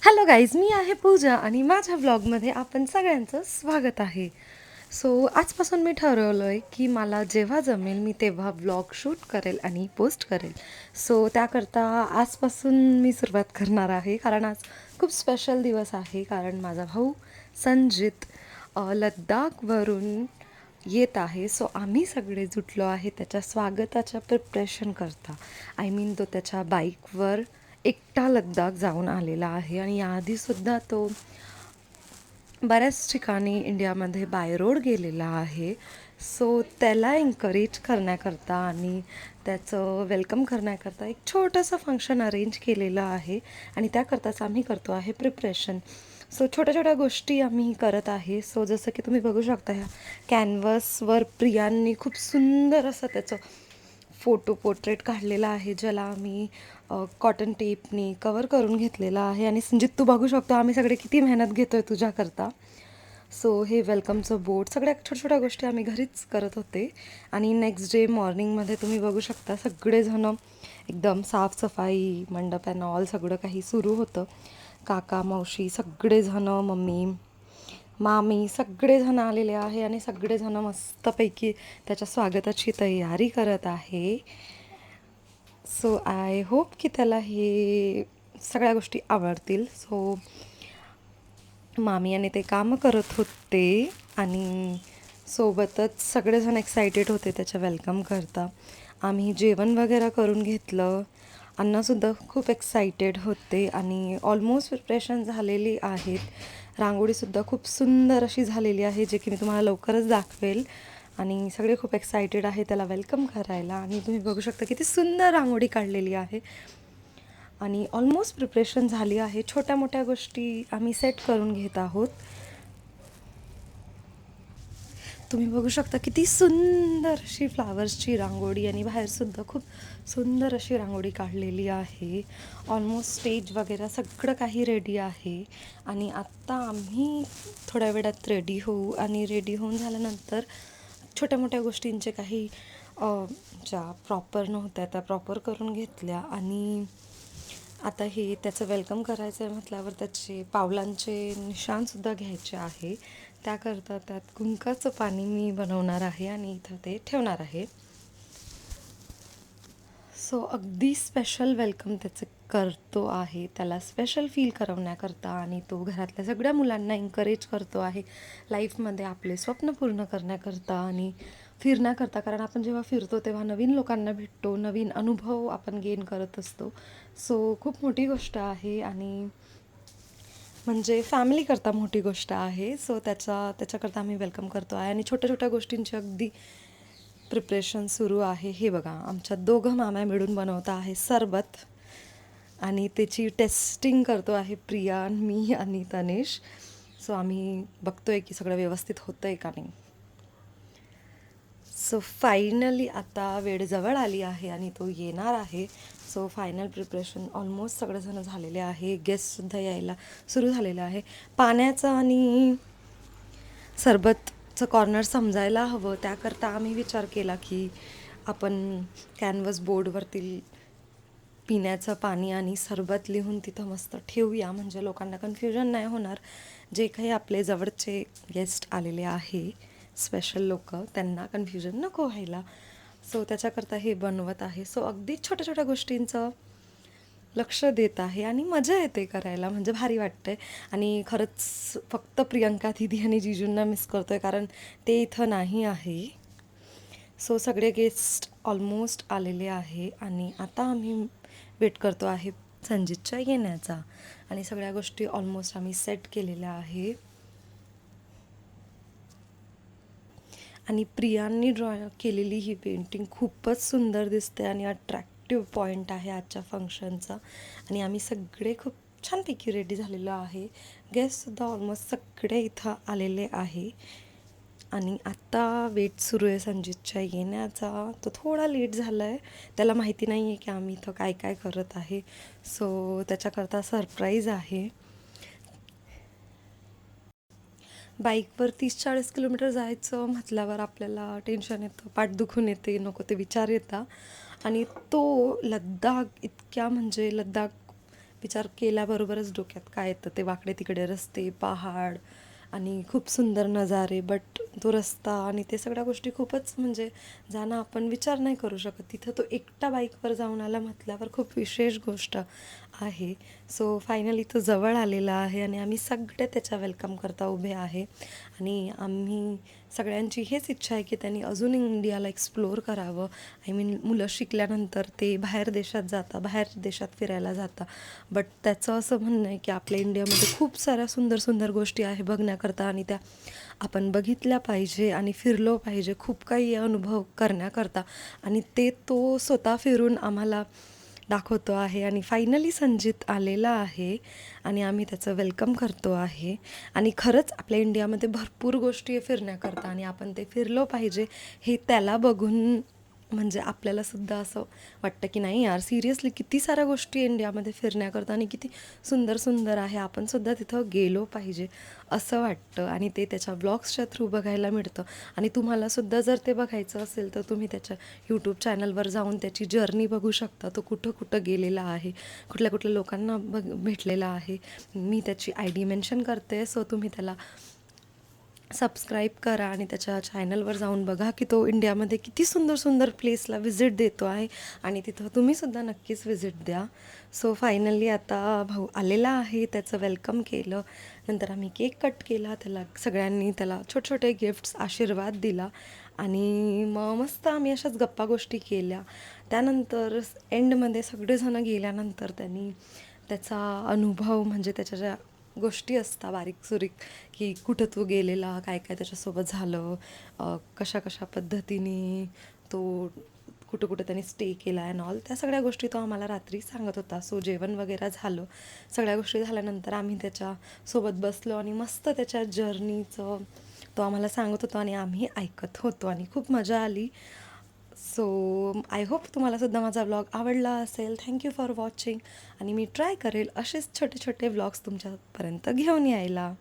Hello guys, मी आहे पूजा आणि माझ्या ब्लॉगमध्ये आपण सगळ्यांचं स्वागत आहे. सो आजपासून मी ठरवलं आहे की मला जेव्हा जमेल मी तेव्हा ब्लॉग शूट करेल आणि पोस्ट करेल. सो त्याकरता आजपासून मी सुरुवात करणार आहे, कारण आज खूप स्पेशल दिवस आहे. कारण माझा भाऊ संजित लद्दाखवरून येत आहे. सो आम्ही सगळे जुटलो आहे त्याच्या स्वागताच्या प्रिपरेशन करता. आय मीन तो त्याच्या बाईकवर एकटा लद्दाख जाऊन आलेला आहे आणि याआधीसुद्धा तो बऱ्याच ठिकाणी इंडियामध्ये बाय रोड गेलेला आहे. सो त्याला एन्करेज करण्याकरता आणि त्याचं वेलकम करण्याकरता एक छोटंसं फंक्शन अरेंज केलेलं आहे आणि त्याकरताच आम्ही करतो आहे प्रिपरेशन. सो छोट्या छोट्या गोष्टी आम्ही करत आहे. सो जसं की तुम्ही बघू शकता, ह्या कॅनव्हसवर प्रियांनी खूप सुंदर असं त्याचं फोटो पोर्ट्रेट काढलेला आहे, ज्याला आम्ही कॉटन टेपनी कवर करून घेतलेला आहे. आणि संजित, तू बघू शकतो आम्ही सगळे किती मेहनत घेतो आहे तुझ्याकरता. सो हे वेलकमचं बोर्ड, सगळ्या छोट्या छोट्या गोष्टी आम्ही घरीच करत होते. आणि नेक्स्ट डे मॉर्निंगमध्ये तुम्ही बघू शकता सगळेजणं एकदम साफसफाई, मंडप अँड ऑल सगळं काही सुरू होतं. काका मावशी सगळेजणं, मम्मी मामी सगळेजण आलेले आहे आणि सगळेजण मस्तपैकी त्याच्या स्वागताची तयारी करत आहे. सो आय होप की त्याला हे सगळ्या गोष्टी आवडतील. सो मामी आणि ते कामं करत होते आणि सोबतच सगळेजण एक्सायटेड होते त्याच्या वेलकम करता. आम्ही जेवण वगैरे करून घेतलं. अण्णासुद्धा खूप एक्सायटेड होते आणि ऑलमोस्ट प्रिपरेशन झालेली आहेत. रांगोळीसुद्धा खूप सुंदर अशी झालेली आहे, जे की मी तुम्हाला लवकरच दाखवेल. आणि सगळे खूप एक्सायटेड आहे त्याला वेलकम करायला. आणि तुम्ही बघू शकता किती सुंदर रांगोळी काढलेली आहे. आणि ऑलमोस्ट प्रिपरेशन झाली आहे. छोट्या मोठ्या गोष्टी आम्ही सेट करून घेत आहोत. तुम्ही बघू शकता किती सुंदर अशी फ्लावर्सची रांगोळी, आणि बाहेरसुद्धा खूप सुंदर अशी रांगोळी काढलेली आहे. ऑलमोस्ट स्टेज वगैरे सगळं काही रेडी आहे. आणि आत्ता आम्ही थोड्या वेळात रेडी होऊ आणि रेडी होऊन झाल्यानंतर छोट्या मोठ्या गोष्टींचे काही ज्या प्रॉपर नव्हत्या त्या प्रॉपर करून घेतल्या. आणि आता हे त्याचं वेलकम करायचं आहे म्हटल्यावर त्याचे पावलांचे निशाणसुद्धा घ्यायचे आहे. त्याकरता त्यात कुंकाचं पाणी मी बनवणार आहे आणि इथं ते ठेवणार आहे. सो अगदी स्पेशल वेलकम त्याचं करतो आहे, त्याला स्पेशल फील करवण्याकरता. आणि तो घरातल्या सगळ्या मुलांना एन्करेज करतो आहे लाईफमध्ये आपले स्वप्न पूर्ण करण्याकरता आणि फिरण्याकरता. कारण आपण जेव्हा फिरतो तेव्हा नवीन लोकांना भेटतो, नवीन अनुभव आपण गेन करत असतो. सो खूप मोठी गोष्ट आहे आणि म्हणजे फॅमिलीकरता मोठी गोष्ट आहे. सो त्याच्याकरता आम्ही वेलकम करतो आहे आणि छोट्या छोट्या गोष्टींची अगदी प्रिपरेशन सुरू आहे. हे बघा, आमच्या दोघं मामा मिळून बनवत आहे सरबत आणि त्याची टेस्टिंग करतो आहे प्रिया, मी आणि तनिष. सो आम्ही बघतोय की सगळं व्यवस्थित होतं आहे का नाही. सो फायनली आता वेळ जवळ आली आहे आणि तो येणार आहे. सो फायनल प्रिपरेशन ऑलमोस्ट सगळेजण झालेले आहे. गेस्टसुद्धा यायला सुरू झालेलं आहे. पाण्याचं आणि सरबतचं कॉर्नर समजायला हवं, त्याकरता आम्ही विचार केला की आपण कॅनव्हस बोर्डवरती पिण्याचं पाणी आणि सरबत लिहून तिथं मस्त ठेवूया, म्हणजे लोकांना कन्फ्युजन नाही होणार. जे काही आपले जवळचे गेस्ट आलेले आहे, स्पेशल लोक, त्यांना कन्फ्युजन नको व्हायला. सो त्याच्याकरता हे बनवत आहे. सो अगदी छोट्या छोट्या गोष्टींचं लक्ष देत आहे आणि मजा येते करायला, म्हणजे भारी वाटतंय. आणि खरंच फक्त प्रियंका दीदी आणि जिजूंना मिस करतोय, कारण ते इथं नाही आहे. सो सगळे गेस्ट ऑलमोस्ट आलेले आहे आणि आता आम्ही वेट करतो आहे संजितच्या येण्याचा. आणि सगळ्या गोष्टी ऑलमोस्ट आम्ही सेट केलेल्या आहे. आणि प्रियांनी केलेली ही पेंटिंग खूपच सुंदर दिसते आणि अट्रॅक्टिव्ह पॉईंट आहे आजच्या फंक्शनचा. आणि आम्ही सगळे खूप छानपैकी रेडी झालेलो आहे. गेस्टसुद्धा ऑलमोस्ट सगळे इथं आलेले आहे. आणि आत्ता वेट सुरू आहे संजितच्या येण्याचा. तो थोडा लेट झाला आहे, त्याला माहिती नाही आहे की आम्ही इथं काय काय करत आहे. सो त्याच्याकरता सरप्राईज आहे. बाईकवर 30-40 किलोमीटर जायचं म्हटल्यावर आपल्याला टेन्शन येतं, पाठ दुखून येते, नको ते विचार येतात. आणि तो लद्दाख इतक्या, म्हणजे लद्दाख विचार केल्याबरोबरच डोक्यात काय येतं ते वाकडे तिकडे रस्ते, पहाड आणि खूप सुंदर नजारे. बट तो रस्ता आणि ते सगळ्या गोष्टी खूपच म्हणजे जाणं आपण विचार नाही करू शकत. तिथं तो एकटा बाईकवर जाऊन आला म्हटल्यावर खूप विशेष गोष्ट आहे. सो फायनली तो जवळ आलेला आहे आणि आम्ही सगळे त्याच्या वेलकम करता उभे आहे. आणि आम्ही सगळ्यांची हेच इच्छा आहे की त्यांनी अजून इंडियाला एक्सप्लोअर करावं. आय मीन मुलं शिकल्यानंतर ते बाहेर देशात जाता, बाहेर देशात फिरायला जाता. बट त्याचं असं म्हणणं आहे की आपल्या इंडियामध्ये खूप साऱ्या सुंदर सुंदर गोष्टी आहे बघण्याकरता आणि त्या आपण बघितल्या पाहिजे आणि फिरलो पाहिजे, खूप काही अनुभव करण्याकरता. आणि ते तो स्वतः फिरून आम्हाला दाखवतो आहे. आणि फायनली संजित आलेला आहे आणि आम्ही त्याचं वेलकम करतो आहे. आणि खरंच आपल्या इंडियामध्ये भरपूर गोष्टी आहे फिरण्याकरता आणि आपण ते फिरलो पाहिजे हे त्याला बघून म्हणजे आपल्याला सुद्धा असं वाटतं की नाही यार, सिरियसली किती साऱ्या गोष्टी इंडियामध्ये फिरण्याकरता आणि किती सुंदर सुंदर आहे, आपण सुद्धा तिथं गेलो पाहिजे असं वाटतं. आणि ते त्याच्या ब्लॉग्सच्या थ्रू बघायला मिळतं. आणि तुम्हालासुद्धा जर ते बघायचं असेल तर तुम्ही त्याच्या यूट्यूब चॅनलवर जाऊन त्याची जर्नी बघू शकता. तो कुठं कुठं गेलेला आहे, कुठल्या कुठल्या लोकांना भेटलेला आहे. मी त्याची ID मेन्शन करते, सो तुम्ही त्याला सबस्क्राईब करा आणि त्याच्या चॅनलवर जाऊन बघा की तो इंडियामध्ये किती सुंदर सुंदर प्लेसला व्हिजिट देतो आहे. आणि तिथं तुम्हीसुद्धा नक्कीच व्हिजिट द्या. सो फायनली आता भाऊ आलेला आहे, त्याचं वेलकम केलं. नंतर आम्ही केक कट केला, त्याला सगळ्यांनी त्याला छोटे छोटे गिफ्ट्स आशीर्वाद दिला. आणि मग मस्त आम्ही अशाच गप्पा गोष्टी केल्या. त्यानंतर एंडमध्ये सगळेजणं गेल्यानंतर त्यांनी त्याचा अनुभव म्हणजे त्याच्या ज्या गोष्टी असतात बारीक सुरीक की कुठं तो गेलेला, काय काय त्याच्यासोबत झालं, कशा कशा पद्धतीने तो कुठं कुठं त्यांनी स्टे केला अँड ऑल, त्या सगळ्या गोष्टी तो आम्हाला रात्री सांगत होता. सो जेवण वगैरे झालं, सगळ्या गोष्टी झाल्यानंतर आम्ही त्याच्यासोबत बसलो आणि मस्त त्याच्या जर्नीचं तो आम्हाला सांगत होता आणि आम्ही ऐकत होतो आणि खूप मजा आली. सो आय होप तुम्हालासुद्धा माझा व्लॉग आवडला असेल. Thank you for watching. आणि मी ट्राय करेल असेच छोटे छोटे व्लॉग्स तुमच्यापर्यंत घेऊन यायला.